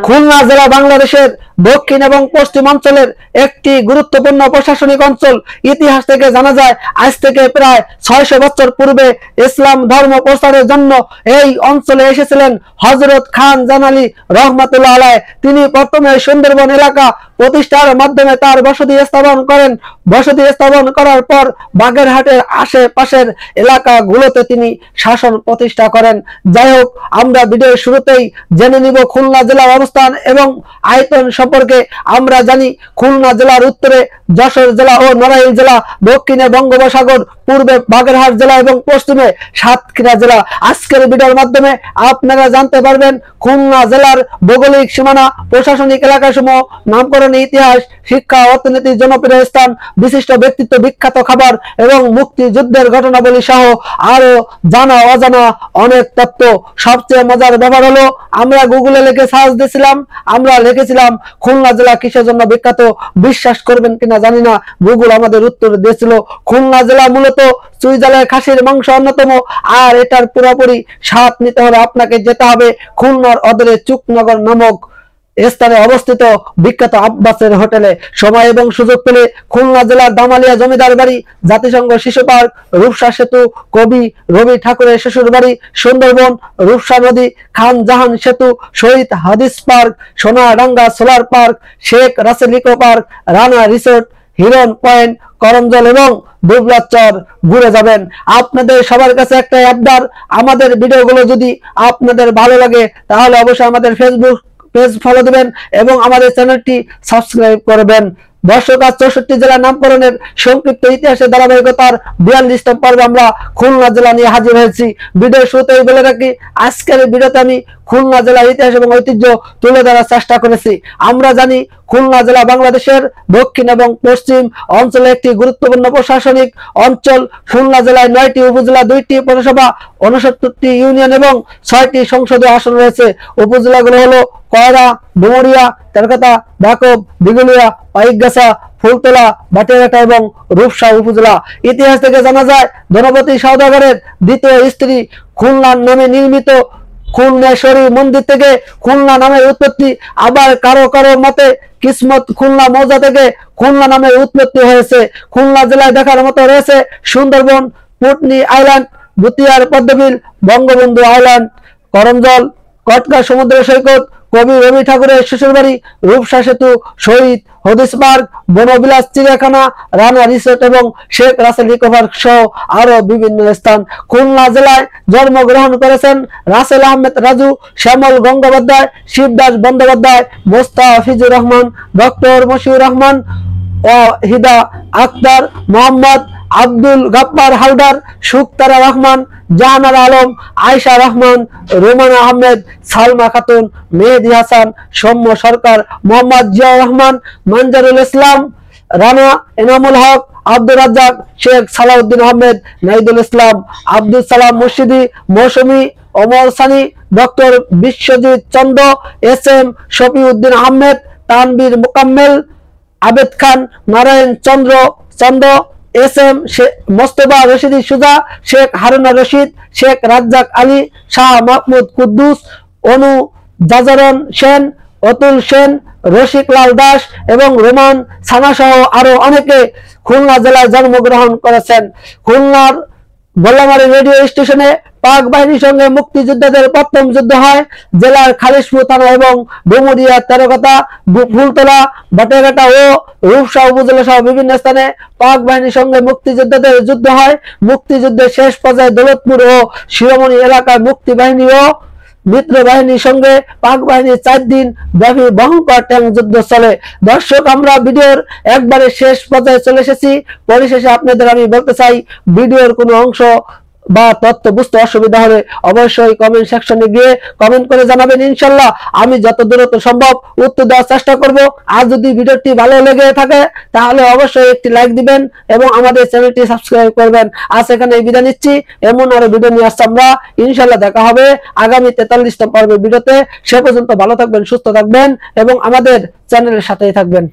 খুলনা জেলা বাংলাদেশের দক্ষিণ এবং পশ্চিম অঞ্চলের একটি গুরুত্বপূর্ণ প্রশাসনিক অঞ্চল। ইতিহাস থেকে জানা যায় আজ থেকে প্রায় 600 বছর পূর্বে ইসলাম ধর্ম প্রচারের জন্য এই অঞ্চলে এসেছিলেন হযরত খান জানালী রহমাতুল্লাহ আলাইহ। তিনি প্রথমে সুন্দরবন এলাকা প্রতিষ্ঠার মাধ্যমে তার বসতি স্থাপন করেন। বসতি স্থাপন করার পর বাগেরহাটের আশেপাশের এলাকাগুলোতে তিনি শাসন প্রতিষ্ঠা করেন। যাই হোক, আমরা ভিডিওর শুরুতেই জেনে নিব খুলনা জেলার অবস্থান এবং আয়তন সম্পর্কে। আমরা জানি খুলনা জেলার উত্তরে যশোর জেলা ও নড়াইল জেলা, দক্ষিণে বঙ্গোপসাগর, পূর্বে বাগেরহাট জেলা এবং পশ্চিমে সাতক্ষীরা জেলা। আজকের ভিডিওর মাধ্যমে আপনারা জানতে পারবেন খুলনা জেলার ভৌগোলিক সীমানা, প্রশাসনিক এলাকাসমূহ, নামকরণ, ইতিহাস, শিক্ষা, অর্থনীতি, জনপ্রিয় স্থান, বিশিষ্ট ব্যক্তিত্ব, বিখ্যাত খাবার এবং মুক্তিযুদ্ধের ঘটনাবলী সহ আরো জানা অজানা অনেক তথ্য। সবচেয়ে মজার ব্যাপার হলো আমরা গুগলে লিখে সার্চ দিয়েছিলাম, আমরা লিখেছিলাম খুলনা জেলা কিসের জন্য বিখ্যাত। বিশ্বাস করবেন কিনা জানি না, গুগল আমাদের উত্তর দিয়েছিল খুলনা জেলা মূলত চুইঝালের খাসির মাংস অন্যতম, আর এটার পুরোপুরি স্বাদ নিতে হলে আপনাকে যেতে হবে খুলনার অদূরে চুকনগর নামক স্থানে অবস্থিত বিখ্যাত আব্বাসের হোটেলে। সময় এবং সুযোগ পেলে খুলনা জেলার দামালিয়া জমিদার বাড়ি, জাতিসংঘ শিশু পার্ক, রূপসা সেতু, কবি রবি ঠাকুরের শ্বশুর বাড়ি, সুন্দরবন, রূপসা নদী, খান জাহান সেতু, Shahid Hadis park, Sonadanga solar park, Sheikh Russel eco park, Rana resort, Hiron point, Karamjal এবং দুবলাচর ঘুরে যাবেন। আপনাদের সবার কাছে একটা আবদার, আমাদের ভিডিওগুলো যদি আপনাদের ভালো লাগে তাহলে অবশ্যই আমাদের ফেসবুক পেজ ফলো দিবেন এবং আমাদের চ্যানেলটি সাবস্ক্রাইব করবেন। দর্শক, আজ 64 জেলার নামকরণের সংক্ষিপ্ত ইতিহাসের ধারাবাহিকতার 42তম পর্বে আমরা খুলনা জেলা নিয়ে হাজির হয়েছি। ভিডিও শুরুতেই বলে রাখি, আজকের ভিডিওতে আমি খুলনা জেলার ইতিহাস এবং ঐতিহ্য তুলে ধরার চেষ্টা করেছি। আমরা জানি খুলনা জেলা বাংলাদেশের দক্ষিণ এবং পশ্চিম অঞ্চলে একটি গুরুত্বপূর্ণ প্রশাসনিক অঞ্চল। খুলনা জেলায় 9টি উপজেলা, 2টি পৌরসভা, 69টি ইউনিয়ন এবং 6টি সংসদীয় আসন রয়েছে। উপজেলাগুলো হলো কয়রা, ডুমুরিয়া, তেরকাতা, ডাকব, দিঘলিয়া, পাইকগাছা, ফুলতলা, বাটিয়াঘাটা এবং রূপসা উপজেলা। ইতিহাস থেকে জানা যায় ধনপতি সওদাগরের দ্বিতীয় স্ত্রী খুলনার নামে নির্মিত খুলনেশ্বরী মন্দির থেকে খুলনা নামের উৎপত্তি। আবার কারো কারো মতে কিসমত খুলনা মৌজা থেকে খুলনা নামের উৎপত্তি হয়েছে। খুলনা জেলায় দেখার মতো রয়েছে সুন্দরবন, পুটনি আইল্যান্ড, বুতিয়ার পদ্মবিল, বঙ্গবন্ধু আইল্যান্ড, করমজল, কটকা সমুদ্র সৈকত, কবি রবি ঠাকুরের শ্বশুরবাড়ি, রূপসা সেতু, শহীদ হাদিস পার্ক, বনবিলাস চিড়িয়াখানা, রানা রিসোর্ট এবং শেখ রাসেল ইকো পার্ক সহ আরো বিভিন্ন স্থান। খুলনা জেলায় জন্মগ্রহণ করেছেন রাসেল আহমেদ রাজু, শ্যামল গঙ্গোপাধ্যায়, শিবদাস বন্দ্যোপাধ্যায়, মোস্তাফিজুর রহমান, ডক্টর মশিউর রহমান, ওয়াহিদা আক্তার, মোহাম্মদ আব্দুল গাফফার হালদার, সুখতারা রহমান, জাহানারা আলম, আয়েশা রহমান, রোমানা আহমেদ, সালমা খাতুন, মেহেদি হাসান, সৌম্য সরকার, মোহাম্মদ জিয়াউর রহমান, মঞ্জারুল ইসলাম, রানা এনামুল হক, আব্দুর রাজ্জাক, শেখ সালাউদ্দিন আহমেদ, নাইদুল ইসলাম, আব্দুল সালাম মুর্শিদি, মৌসুমী, ওমর সানি, ডক্টর বিশ্বজিৎ চন্দ্র, এস এম শফিউদ্দিন আহমেদ, তানবীর মোকাম্মেল, আবেদ খান, নারায়ণ চন্দ্র, এস এম মোস্তফা রশিদি সুজা, শেখ হারুনা রশিদ, শেখ রাজ্জাক আলী, শাহ মাহমুদ কুদ্দুস, অনু জাজরন সেন, অতুল সেন, রসিক লাল দাস এবং রোমান সানা সহ আরো অনেকে খুলনা জেলায় জন্মগ্রহণ করেছেন। খুলনার গোলামারী রেডিও স্টেশনে পাক বাহিনীর সঙ্গে মুক্তিযোদ্ধাদের প্রথম যুদ্ধ হয়। জেলার খালিশপুর থানা এবং ডুমুরিয়া, তেরকাতা, ফুলতলা, বাটিয়াঘাটা ও রূপসা উপজেলা সহ বিভিন্ন স্থানে পাক বাহিনীর সঙ্গে মুক্তিযোদ্ধাদের যুদ্ধ হয়। মুক্তিযুদ্ধের শেষ পর্যায়ে দৌলতপুর ও শিরোমণি এলাকায় মুক্তি বাহিনী ও মিত্র বাহিনীর সঙ্গে পাক বাহিনীর 4 দিন ব্যাপী ভয়ঙ্কর ট্যাঙ্ক যুদ্ধ চলে। দর্শক, আমরা ভিডিওর একবারে শেষ পর্যায়ে চলে এসেছি। পরিশেষে আপনাদের আমি বলতে চাই, ভিডিওর কোনো অংশ বা তথ্য বুঝতে অসুবিধা হলে অবশ্যই কমেন্ট সেকশনে গিয়ে কমেন্ট করে জানাবেন। ইনশাল্লাহ আমি যত দ্রুত সম্ভব উত্তর দেওয়ার চেষ্টা করব। আর যদি ভিডিওটি ভালো লেগে থাকে তাহলে অবশ্যই একটি লাইক দিবেন এবং আমাদের চ্যানেলটি সাবস্ক্রাইব করবেন। আজ এখানে বিদায় নিচ্ছি। এমন আরো ভিডিও নিয়ে আসছি আমরা। ইনশাল্লাহ দেখা হবে আগামী 43তম পর্বের ভিডিওতে। সে পর্যন্ত ভালো থাকবেন, সুস্থ থাকবেন এবং আমাদের চ্যানেলের সাথেই থাকবেন।